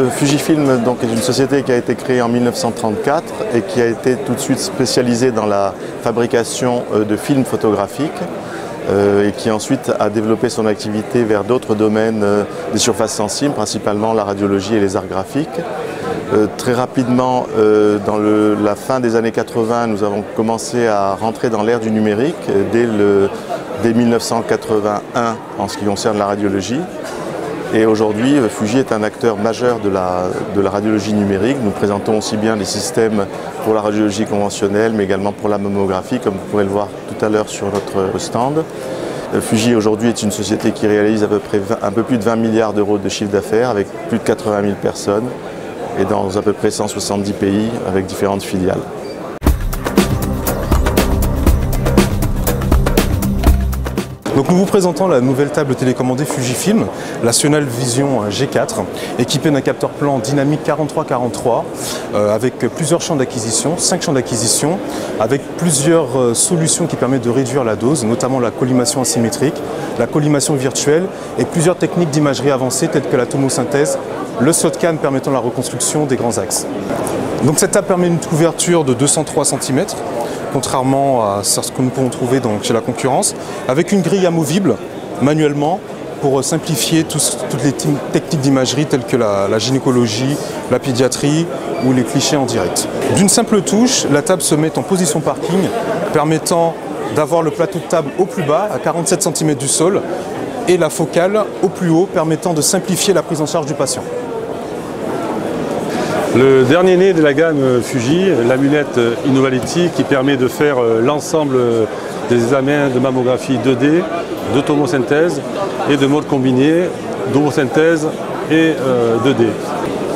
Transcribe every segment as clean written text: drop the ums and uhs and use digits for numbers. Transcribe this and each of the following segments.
Fujifilm donc, est une société qui a été créée en 1934 et qui a été tout de suite spécialisée dans la fabrication de films photographiques et qui ensuite a développé son activité vers d'autres domaines des surfaces sensibles, principalement la radiologie et les arts graphiques. Très rapidement, dans la fin des années 80, nous avons commencé à rentrer dans l'ère du numérique dès 1981 en ce qui concerne la radiologie. Et aujourd'hui, Fuji est un acteur majeur de la radiologie numérique. Nous présentons aussi bien des systèmes pour la radiologie conventionnelle, mais également pour la mammographie, comme vous pourrez le voir tout à l'heure sur notre stand. Fuji aujourd'hui est une société qui réalise à peu près un peu plus de 20 milliards d'euros de chiffre d'affaires avec plus de 80 000 personnes et dans à peu près 170 pays avec différentes filiales. Donc nous vous présentons la nouvelle table télécommandée Fujifilm, la Sional Vision G4, équipée d'un capteur plan dynamique 43-43, avec plusieurs champs d'acquisition, 5 champs d'acquisition, avec plusieurs solutions qui permettent de réduire la dose, notamment la collimation asymétrique, la collimation virtuelle et plusieurs techniques d'imagerie avancées telles que la tomosynthèse, le SOTCAM permettant la reconstruction des grands axes. Donc cette table permet une couverture de 203 cm, contrairement à ce que nous pouvons trouver chez la concurrence, avec une grille amovible manuellement pour simplifier toutes les techniques d'imagerie telles que la gynécologie, la pédiatrie ou les clichés en direct. D'une simple touche, la table se met en position parking, permettant d'avoir le plateau de table au plus bas, à 47 cm du sol, et la focale au plus haut, permettant de simplifier la prise en charge du patient. Le dernier né de la gamme Fuji, la lunette Innovality qui permet de faire l'ensemble des examens de mammographie 2D, de tomosynthèse et de mode combiné, d'homosynthèse et 2D.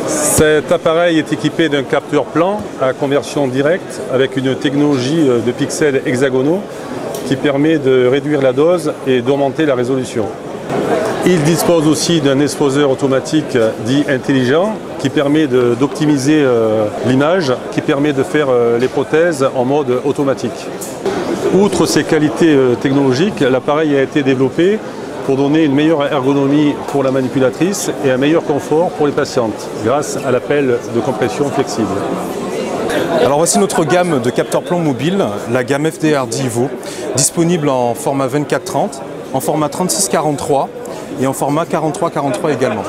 Cet appareil est équipé d'un capteur plan à conversion directe avec une technologie de pixels hexagonaux qui permet de réduire la dose et d'augmenter la résolution. Il dispose aussi d'un exposeur automatique dit intelligent qui permet d'optimiser l'image, qui permet de faire les prothèses en mode automatique. Outre ses qualités technologiques, l'appareil a été développé pour donner une meilleure ergonomie pour la manipulatrice et un meilleur confort pour les patientes grâce à l'appel de compression flexible. Alors voici notre gamme de capteurs plan mobile, la gamme FDR10 Evo, disponible en format 24-30, en format 36-43 et en format 43-43 également.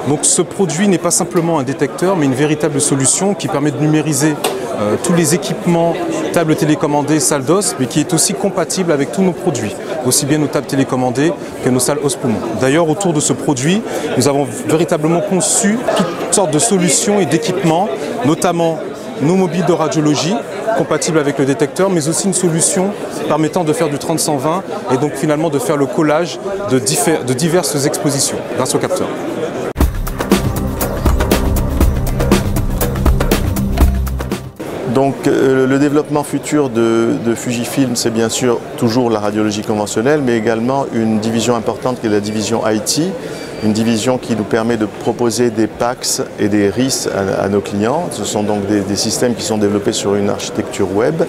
Donc ce produit n'est pas simplement un détecteur, mais une véritable solution qui permet de numériser tous les équipements, tables télécommandées, salles d'os, mais qui est aussi compatible avec tous nos produits, aussi bien nos tables télécommandées que nos salles os-poumons. D'ailleurs, autour de ce produit, nous avons véritablement conçu toutes sortes de solutions et d'équipements, notamment nos mobiles de radiologie, compatibles avec le détecteur, mais aussi une solution permettant de faire du 30-120 et donc finalement de faire le collage de diverses expositions grâce au capteur. Donc le développement futur de Fujifilm, c'est bien sûr toujours la radiologie conventionnelle, mais également une division importante qui est la division IT, une division qui nous permet de proposer des PACS et des RIS à nos clients. Ce sont donc des systèmes qui sont développés sur une architecture web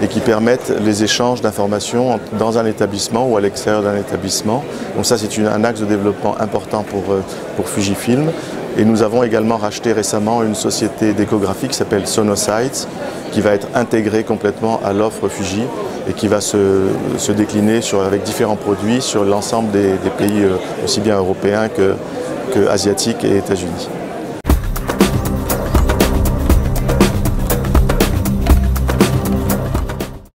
et qui permettent les échanges d'informations dans un établissement ou à l'extérieur d'un établissement. Donc ça, c'est un axe de développement important pour Fujifilm. Et nous avons également racheté récemment une société d'échographie qui s'appelle Sonocytes, qui va être intégrée complètement à l'offre Fuji et qui va se décliner avec différents produits sur l'ensemble des pays aussi bien européens que asiatiques et États-Unis.